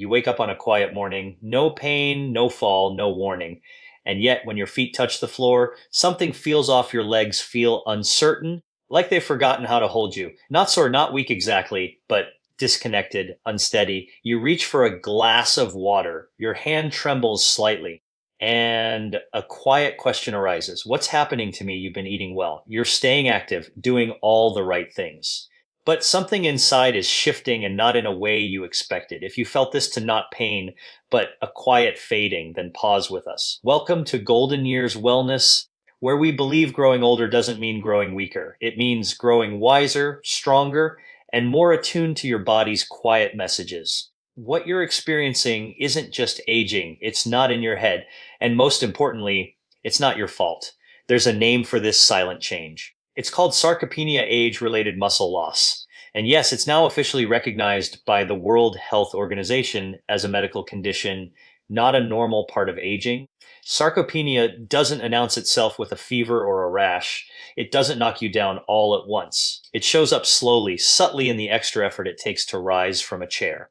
You wake up on a quiet morning, no pain, no fall, no warning. And yet, when your feet touch the floor, something feels off your legs, feel uncertain, like they've forgotten how to hold you. Not sore, not weak exactly, but disconnected, unsteady. You reach for a glass of water. Your hand trembles slightly. And a quiet question arises. What's happening to me? You've been eating well. You're staying active, doing all the right things. But something inside is shifting and not in a way you expected. If you felt this to not pain, but a quiet fading, then pause with us. Welcome to Golden Years Wellness, where we believe growing older doesn't mean growing weaker. It means growing wiser, stronger, and more attuned to your body's quiet messages. What you're experiencing isn't just aging, it's not in your head. And most importantly, it's not your fault. There's a name for this silent change. It's called sarcopenia, age-related muscle loss. And yes, it's now officially recognized by the World Health Organization as a medical condition, not a normal part of aging. Sarcopenia doesn't announce itself with a fever or a rash. It doesn't knock you down all at once. It shows up slowly, subtly in the extra effort it takes to rise from a chair.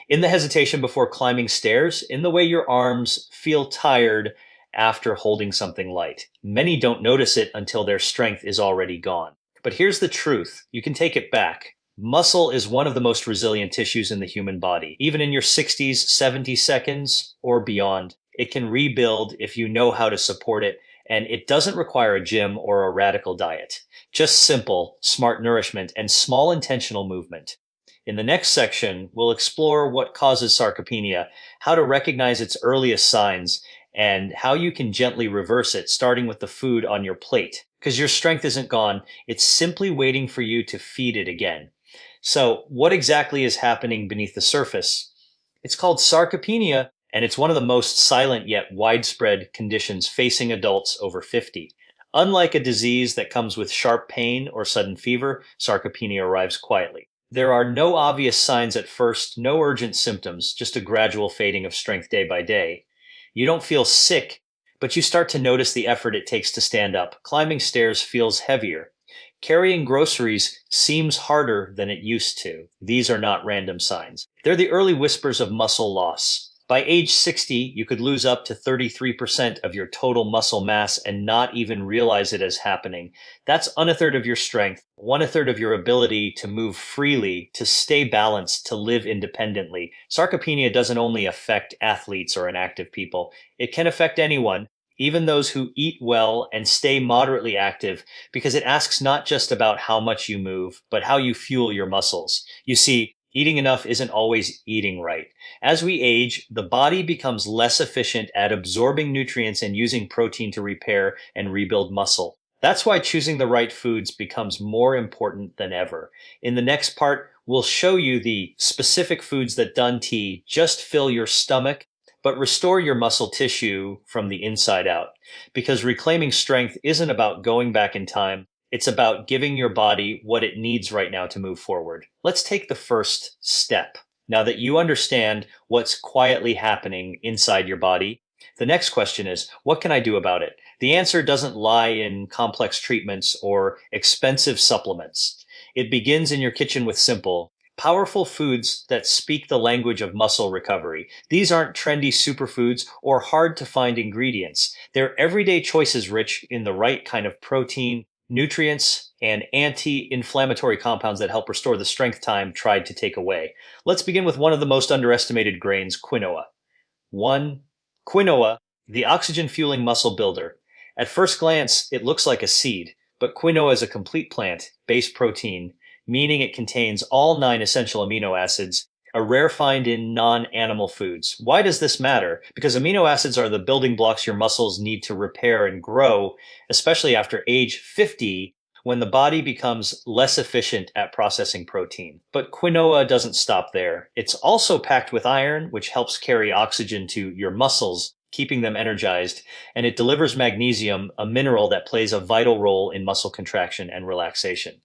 In the hesitation before climbing stairs, in the way your arms feel tired after holding something light. Many don't notice it until their strength is already gone. But here's the truth. You can take it back. Muscle is one of the most resilient tissues in the human body. Even in your 60s, 70 seconds, or beyond, it can rebuild if you know how to support it, and it doesn't require a gym or a radical diet. Just simple, smart nourishment and small intentional movement. In the next section, we'll explore what causes sarcopenia, how to recognize its earliest signs, and how you can gently reverse it, starting with the food on your plate. Because your strength isn't gone, it's simply waiting for you to feed it again. So, what exactly is happening beneath the surface? It's called sarcopenia, and it's one of the most silent yet widespread conditions facing adults over 50. Unlike a disease that comes with sharp pain or sudden fever, sarcopenia arrives quietly. There are no obvious signs at first, no urgent symptoms, just a gradual fading of strength day by day. You don't feel sick, but you start to notice the effort it takes to stand up. Climbing stairs feels heavier. Carrying groceries seems harder than it used to. These are not random signs. They're the early whispers of muscle loss. By age 60, you could lose up to 33% of your total muscle mass and not even realize it as happening. That's a third of your strength, a third of your ability to move freely, to stay balanced, to live independently. Sarcopenia doesn't only affect athletes or inactive people. It can affect anyone, even those who eat well and stay moderately active, because it asks not just about how much you move, but how you fuel your muscles. You see, eating enough isn't always eating right. As we age, the body becomes less efficient at absorbing nutrients and using protein to repair and rebuild muscle. That's why choosing the right foods becomes more important than ever. In the next part, we'll show you the specific foods that done just fill your stomach, but restore your muscle tissue from the inside out. Because reclaiming strength isn't about going back in time. It's about giving your body what it needs right now to move forward. Let's take the first step. Now that you understand what's quietly happening inside your body, the next question is, what can I do about it? The answer doesn't lie in complex treatments or expensive supplements. It begins in your kitchen with simple, powerful foods that speak the language of muscle recovery. These aren't trendy superfoods or hard to find ingredients. They're everyday choices rich in the right kind of protein, nutrients, and anti-inflammatory compounds that help restore the strength time tried to take away. Let's begin with one of the most underestimated grains, quinoa. 1. Quinoa, the oxygen-fueling muscle builder. At first glance, it looks like a seed, but quinoa is a complete plant-based protein, meaning it contains all 9 essential amino acids, a rare find in non-animal foods. Why does this matter? Because amino acids are the building blocks your muscles need to repair and grow, especially after age 50, when the body becomes less efficient at processing protein. But quinoa doesn't stop there. It's also packed with iron, which helps carry oxygen to your muscles, keeping them energized, and it delivers magnesium, a mineral that plays a vital role in muscle contraction and relaxation.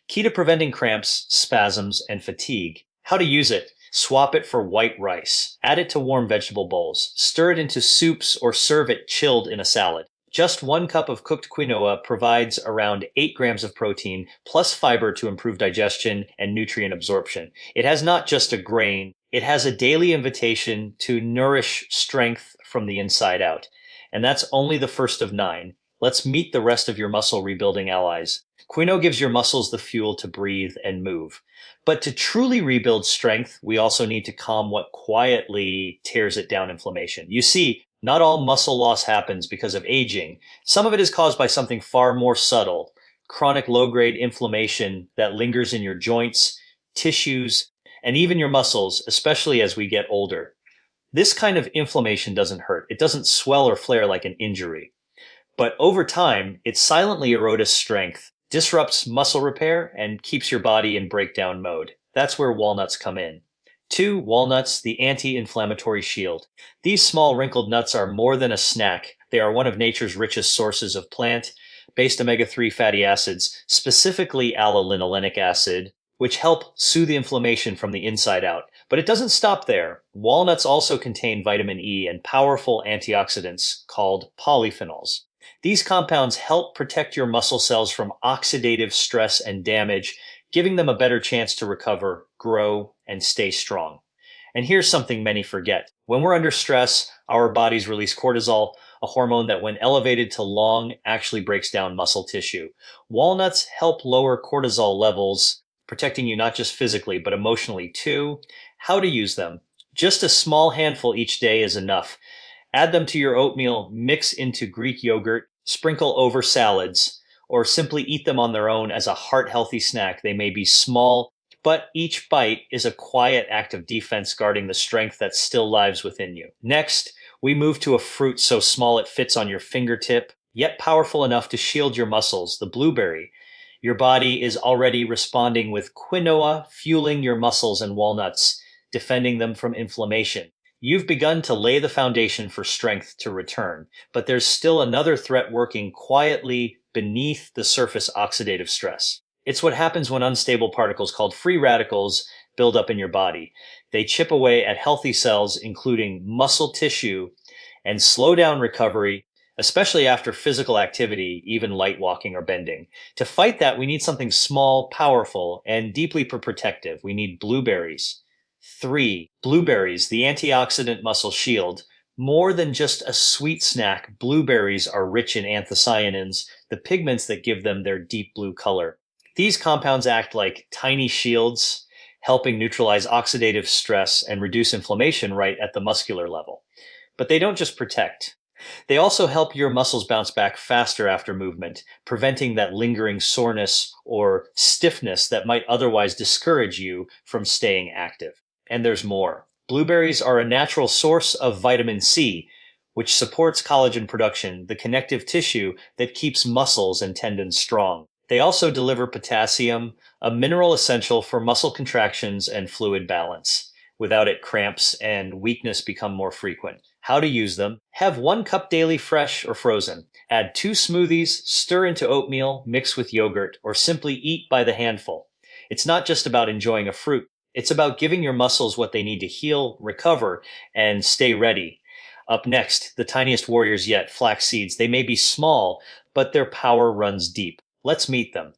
Key to preventing cramps, spasms, and fatigue. How to use it. Swap it for white rice. Add it to warm vegetable bowls. Stir it into soups or serve it chilled in a salad. Just 1 cup of cooked quinoa provides around 8 grams of protein plus fiber to improve digestion and nutrient absorption. It has not just a grain, It has a daily invitation to nourish strength from the inside out. And that's only the first of nine. Let's meet the rest of your muscle rebuilding allies. Quino gives your muscles the fuel to breathe and move. But to truly rebuild strength, we also need to calm what quietly tears it down: inflammation. You see, not all muscle loss happens because of aging. Some of it is caused by something far more subtle: chronic low-grade inflammation that lingers in your joints, tissues, and even your muscles, especially as we get older. This kind of inflammation doesn't hurt. It doesn't swell or flare like an injury. But over time, it silently erodes strength, disrupts muscle repair, and keeps your body in breakdown mode. That's where walnuts come in. 2. Walnuts, the anti-inflammatory shield. These small wrinkled nuts are more than a snack. They are one of nature's richest sources of plant-based omega-3 fatty acids, specifically alpha-linolenic acid, which help soothe the inflammation from the inside out. But it doesn't stop there. Walnuts also contain vitamin E and powerful antioxidants called polyphenols. These compounds help protect your muscle cells from oxidative stress and damage, giving them a better chance to recover, grow, and stay strong. And here's something many forget. When we're under stress, our bodies release cortisol, a hormone that, when elevated to long, actually breaks down muscle tissue. Walnuts help lower cortisol levels, protecting you not just physically, but emotionally too. How to use them? Just a small handful each day is enough. Add them to your oatmeal, mix into Greek yogurt, sprinkle over salads, or simply eat them on their own as a heart-healthy snack. They may be small, but each bite is a quiet act of defense, guarding the strength that still lives within you. Next, we move to a fruit so small it fits on your fingertip, yet powerful enough to shield your muscles: the blueberry. Your body is already responding with quinoa, fueling your muscles, and walnuts, defending them from inflammation. You've begun to lay the foundation for strength to return, but there's still another threat working quietly beneath the surface: oxidative stress. It's what happens when unstable particles called free radicals build up in your body. They chip away at healthy cells, including muscle tissue, and slow down recovery, especially after physical activity, even light walking or bending. To fight that, we need something small, powerful, and deeply protective. We need blueberries. 3. Blueberries, the antioxidant muscle shield. More than just a sweet snack, blueberries are rich in anthocyanins, the pigments that give them their deep blue color. These compounds act like tiny shields, helping neutralize oxidative stress and reduce inflammation right at the muscular level. But they don't just protect. They also help your muscles bounce back faster after movement, preventing that lingering soreness or stiffness that might otherwise discourage you from staying active. And there's more. Blueberries are a natural source of vitamin C, which supports collagen production, the connective tissue that keeps muscles and tendons strong. They also deliver potassium, a mineral essential for muscle contractions and fluid balance. Without it, cramps and weakness become more frequent. How to use them? Have 1 cup daily, fresh or frozen. Add 2 smoothies, stir into oatmeal, mix with yogurt, or simply eat by the handful. It's not just about enjoying a fruit. It's about giving your muscles what they need to heal, recover, and stay ready. Up next, the tiniest warriors yet: flax seeds. They may be small, but their power runs deep. Let's meet them.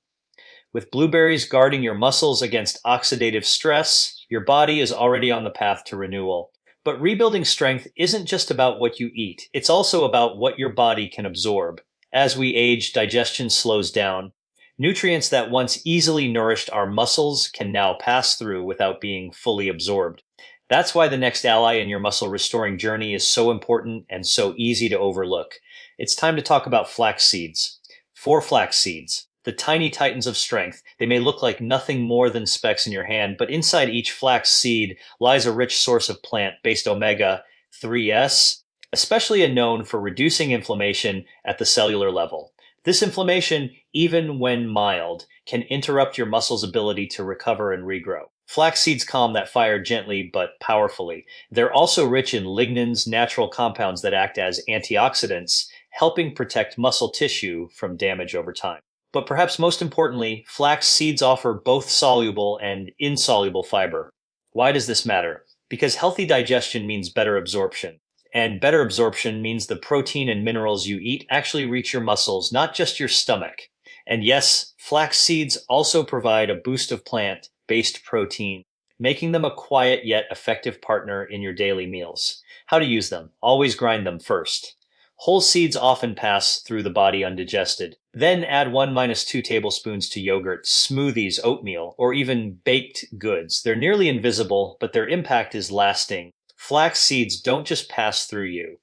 With blueberries guarding your muscles against oxidative stress, your body is already on the path to renewal. But rebuilding strength isn't just about what you eat. It's also about what your body can absorb. As we age, digestion slows down. Nutrients that once easily nourished our muscles can now pass through without being fully absorbed. That's why the next ally in your muscle restoring journey is so important and so easy to overlook. It's time to talk about flax seeds. 4 flax seeds, the tiny titans of strength. They may look like nothing more than specks in your hand, but inside each flax seed lies a rich source of plant-based omega-3s, especially known for reducing inflammation at the cellular level. This inflammation, even when mild, can interrupt your muscles' ability to recover and regrow. Flax seeds calm that fire gently but powerfully. They're also rich in lignans, natural compounds that act as antioxidants, helping protect muscle tissue from damage over time. But perhaps most importantly, flax seeds offer both soluble and insoluble fiber. Why does this matter? Because healthy digestion means better absorption. And better absorption means the protein and minerals you eat actually reach your muscles, not just your stomach. And yes, flax seeds also provide a boost of plant-based protein, making them a quiet yet effective partner in your daily meals. How to use them. Always grind them first. Whole seeds often pass through the body undigested. Then add 1 - 2 tablespoons to yogurt, smoothies, oatmeal, or even baked goods. They're nearly invisible, but their impact is lasting. Flax seeds don't just pass through you.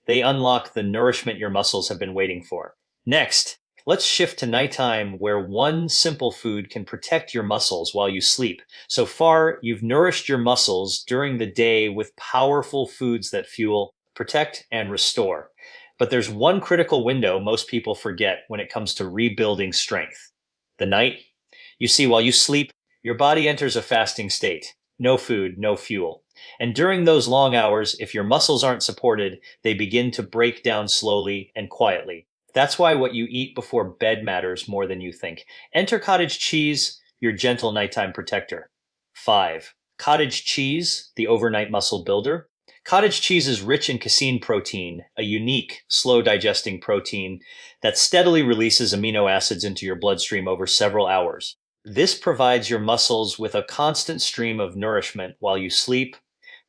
They unlock the nourishment your muscles have been waiting for. Next, let's shift to nighttime where one simple food can protect your muscles while you sleep. So far, you've nourished your muscles during the day with powerful foods that fuel, protect, and restore. But there's one critical window most people forget when it comes to rebuilding strength: the night. You see, while you sleep, your body enters a fasting state. No food, no fuel. And during those long hours, if your muscles aren't supported, they begin to break down slowly and quietly. That's why what you eat before bed matters more than you think. Enter cottage cheese, your gentle nighttime protector. 5. Cottage cheese, the overnight muscle builder. Cottage cheese is rich in casein protein, a unique, slow-digesting protein that steadily releases amino acids into your bloodstream over several hours. This provides your muscles with a constant stream of nourishment while you sleep,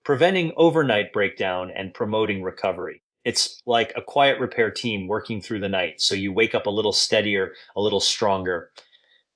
preventing overnight breakdown and promoting recovery. It's like a quiet repair team working through the night, so you wake up a little steadier, a little stronger.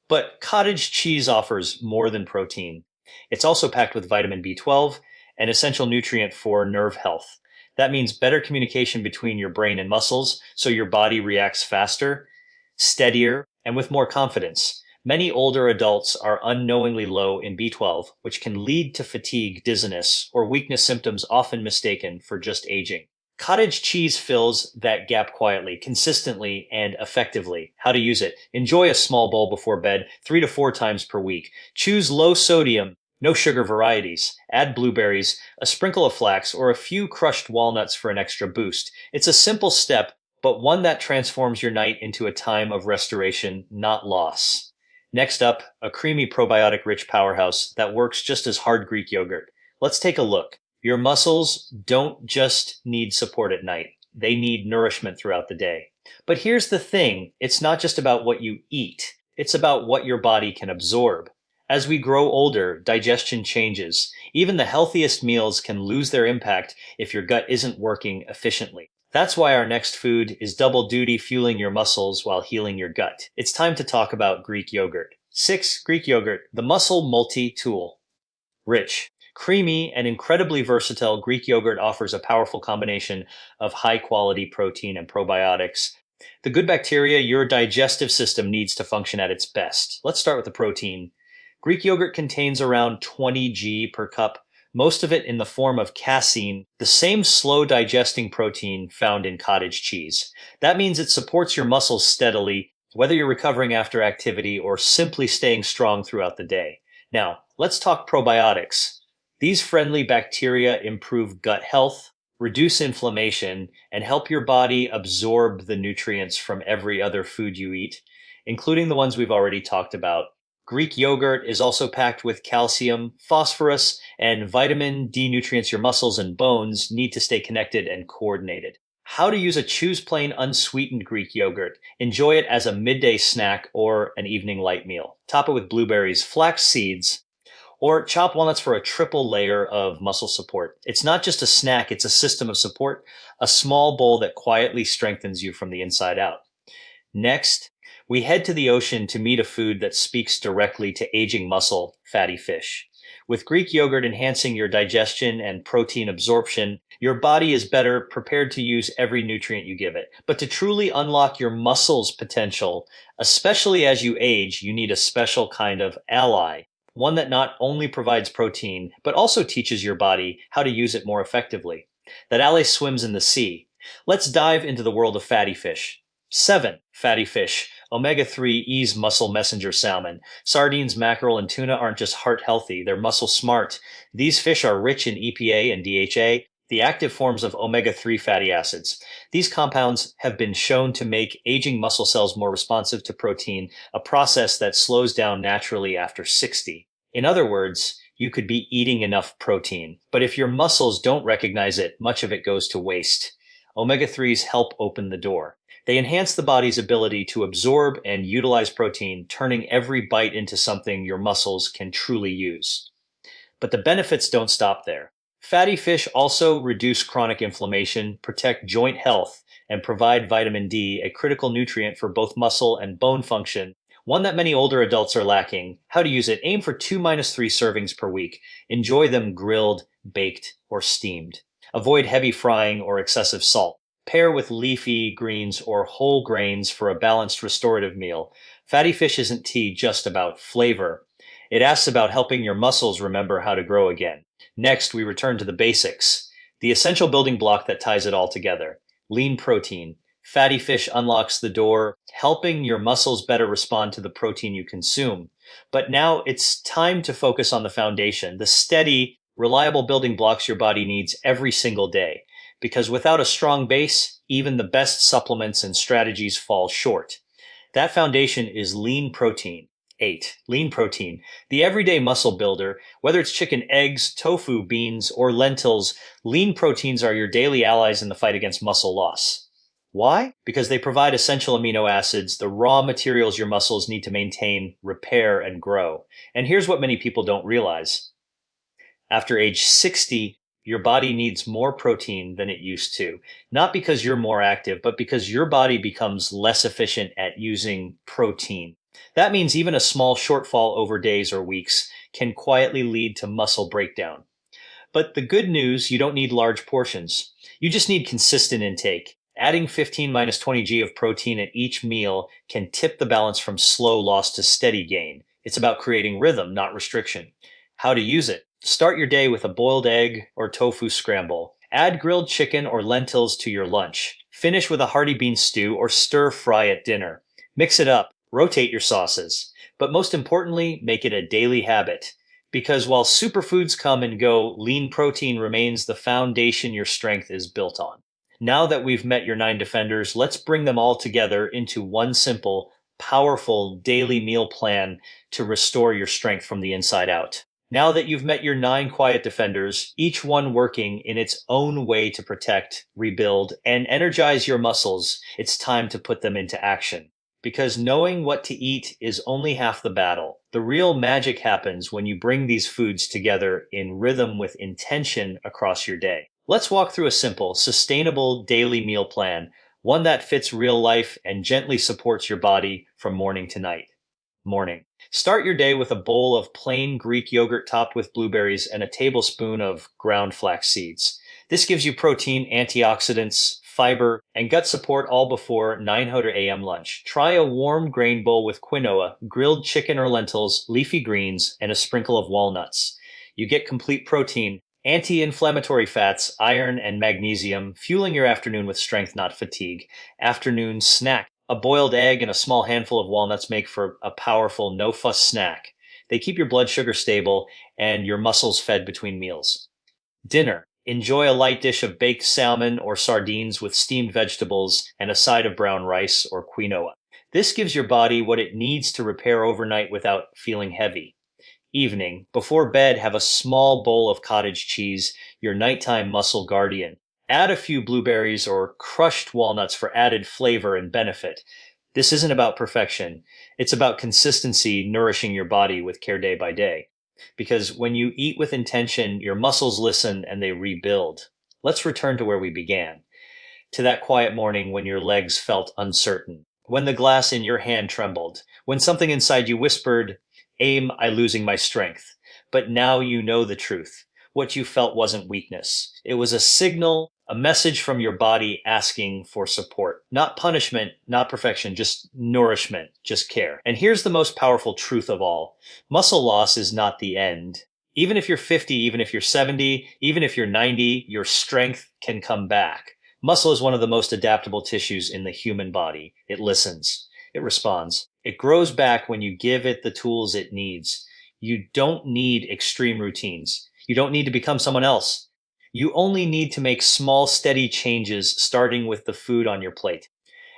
But cottage cheese offers more than protein. It's also packed with vitamin B12, an essential nutrient for nerve health. That means better communication between your brain and muscles, so your body reacts faster, steadier, and with more confidence. Many older adults are unknowingly low in B12, which can lead to fatigue, dizziness, or weakness symptoms often mistaken for just aging. Cottage cheese fills that gap quietly, consistently, and effectively. How to use it. Enjoy a small bowl before bed 3 to 4 times per week. Choose low sodium, no sugar varieties. Add blueberries, a sprinkle of flax, or a few crushed walnuts for an extra boost. It's a simple step, but one that transforms your night into a time of restoration, not loss. Next up, a creamy probiotic-rich powerhouse that works just as hard Greek yogurt. Let's take a look. Your muscles don't just need support at night. They need nourishment throughout the day. But here's the thing. It's not just about what you eat. It's about what your body can absorb. As we grow older, digestion changes. Even the healthiest meals can lose their impact if your gut isn't working efficiently. That's why our next food is double duty, fueling your muscles while healing your gut. It's time to talk about Greek yogurt. 6. Greek yogurt, the muscle multi-tool. Rich, creamy, and incredibly versatile, Greek yogurt offers a powerful combination of high-quality protein and probiotics. The good bacteria your digestive system needs to function at its best. Let's start with the protein. Greek yogurt contains around 20 g per cup, most of it in the form of casein, the same slow-digesting protein found in cottage cheese. That means it supports your muscles steadily, whether you're recovering after activity or simply staying strong throughout the day. Now, let's talk probiotics. These friendly bacteria improve gut health, reduce inflammation, and help your body absorb the nutrients from every other food you eat, including the ones we've already talked about. Greek yogurt is also packed with calcium, phosphorus, and vitamin D nutrients your muscles and bones need to stay connected and coordinated. How to use a choose plain unsweetened Greek yogurt. Enjoy it as a midday snack or an evening light meal. Top it with blueberries, flax seeds, or chop walnuts for a triple layer of muscle support. It's not just a snack, it's a system of support, a small bowl that quietly strengthens you from the inside out. Next, we head to the ocean to meet a food that speaks directly to aging muscle, fatty fish. With Greek yogurt enhancing your digestion and protein absorption, your body is better prepared to use every nutrient you give it. But to truly unlock your muscles' potential, especially as you age, you need a special kind of ally. One that not only provides protein, but also teaches your body how to use it more effectively. That ally swims in the sea. Let's dive into the world of fatty fish. 7. Fatty fish. Omega-3 ease muscle messenger salmon. Sardines, mackerel, and tuna aren't just heart healthy, they're muscle smart. These fish are rich in EPA and DHA, the active forms of omega-3 fatty acids. These compounds have been shown to make aging muscle cells more responsive to protein, a process that slows down naturally after 60. In other words, you could be eating enough protein, but if your muscles don't recognize it, much of it goes to waste. Omega-3s help open the door. They enhance the body's ability to absorb and utilize protein, turning every bite into something your muscles can truly use. But the benefits don't stop there. Fatty fish also reduce chronic inflammation, protect joint health, and provide vitamin D, a critical nutrient for both muscle and bone function, one that many older adults are lacking. How to use it: aim for 2 - 3 servings per week. Enjoy them grilled, baked, or steamed. Avoid heavy frying or excessive salt. Pair with leafy greens or whole grains for a balanced restorative meal. Fatty fish isn't tea just about flavor. It asks about helping your muscles remember how to grow again. Next, we return to the basics. The essential building block that ties it all together: lean protein. Fatty fish unlocks the door, helping your muscles better respond to the protein you consume. But now it's time to focus on the foundation, the steady, reliable building blocks your body needs every single day. Because without a strong base, even the best supplements and strategies fall short. That foundation is lean protein. 8. Lean protein, the everyday muscle builder. Whether it's chicken, eggs, tofu, beans, or lentils, lean proteins are your daily allies in the fight against muscle loss. Why? Because they provide essential amino acids, the raw materials your muscles need to maintain, repair, and grow. And here's what many people don't realize. After age 60, your body needs more protein than it used to. Not because you're more active, but because your body becomes less efficient at using protein. That means even a small shortfall over days or weeks can quietly lead to muscle breakdown. But the good news: you don't need large portions. You just need consistent intake. Adding 15 - 20 g of protein at each meal can tip the balance from slow loss to steady gain. It's about creating rhythm, not restriction. How to use it: start your day with a boiled egg or tofu scramble. Add grilled chicken or lentils to your lunch. Finish with a hearty bean stew or stir fry at dinner. Mix it up. Rotate your sauces. But most importantly, make it a daily habit. Because while superfoods come and go, lean protein remains the foundation your strength is built on. Now that we've met your 9 defenders, let's bring them all together into one simple, powerful daily meal plan to restore your strength from the inside out. Now that you've met your 9 quiet defenders, each one working in its own way to protect, rebuild, and energize your muscles, it's time to put them into action. Because knowing what to eat is only half the battle. The real magic happens when you bring these foods together in rhythm with intention across your day. Let's walk through a simple, sustainable daily meal plan, one that fits real life and gently supports your body from morning to night. Morning. Start your day with a bowl of plain Greek yogurt topped with blueberries and a tablespoon of ground flax seeds. This gives you protein, antioxidants, fiber, and gut support all before 900 a.m. lunch. Try a warm grain bowl with quinoa, grilled chicken or lentils, leafy greens, and a sprinkle of walnuts. You get complete protein, anti-inflammatory fats, iron, and magnesium, fueling your afternoon with strength, not fatigue. Afternoon snack: a boiled egg and a small handful of walnuts make for a powerful, no-fuss snack. They keep your blood sugar stable and your muscles fed between meals. Dinner: enjoy a light dish of baked salmon or sardines with steamed vegetables and a side of brown rice or quinoa. This gives your body what it needs to repair overnight without feeling heavy. Evening: before bed, have a small bowl of cottage cheese, your nighttime muscle guardian. Add a few blueberries or crushed walnuts for added flavor and benefit. This isn't about perfection. It's about consistency, nourishing your body with care day by day. Because when you eat with intention, your muscles listen and they rebuild. Let's return to where we began, to that quiet morning when your legs felt uncertain, when the glass in your hand trembled, when something inside you whispered, "Aim, I losing my strength." But now you know the truth. What you felt wasn't weakness. It was a signal, a message from your body asking for support. Not punishment, not perfection, just nourishment, just care. And here's the most powerful truth of all: muscle loss is not the end. Even if you're 50, even if you're 70, even if you're 90, your strength can come back. Muscle is one of the most adaptable tissues in the human body. It listens. It responds. It grows back when you give it the tools it needs. You don't need extreme routines. You don't need to become someone else. You only need to make small, steady changes, starting with the food on your plate.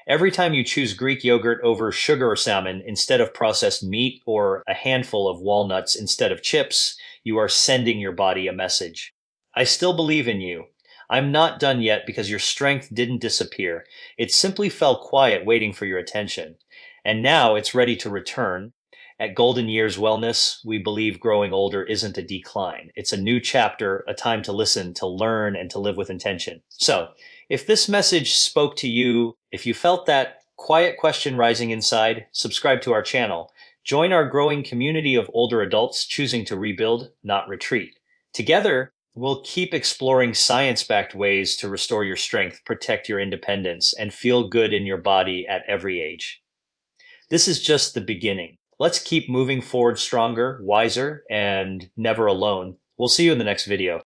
Every time you choose Greek yogurt over sugar or salmon instead of processed meat, or a handful of walnuts instead of chips, you are sending your body a message. I still believe in you. I'm not done yet, because your strength didn't disappear. It simply fell quiet, waiting for your attention. And now it's ready to return. At Golden Years Wellness, we believe growing older isn't a decline. It's a new chapter, a time to listen, to learn, and to live with intention. So, if this message spoke to you, if you felt that quiet question rising inside, subscribe to our channel. Join our growing community of older adults choosing to rebuild, not retreat. Together, we'll keep exploring science backed ways to restore your strength, protect your independence, and feel good in your body at every age. This is just the beginning. Let's keep moving forward stronger, wiser, and never alone. We'll see you in the next video.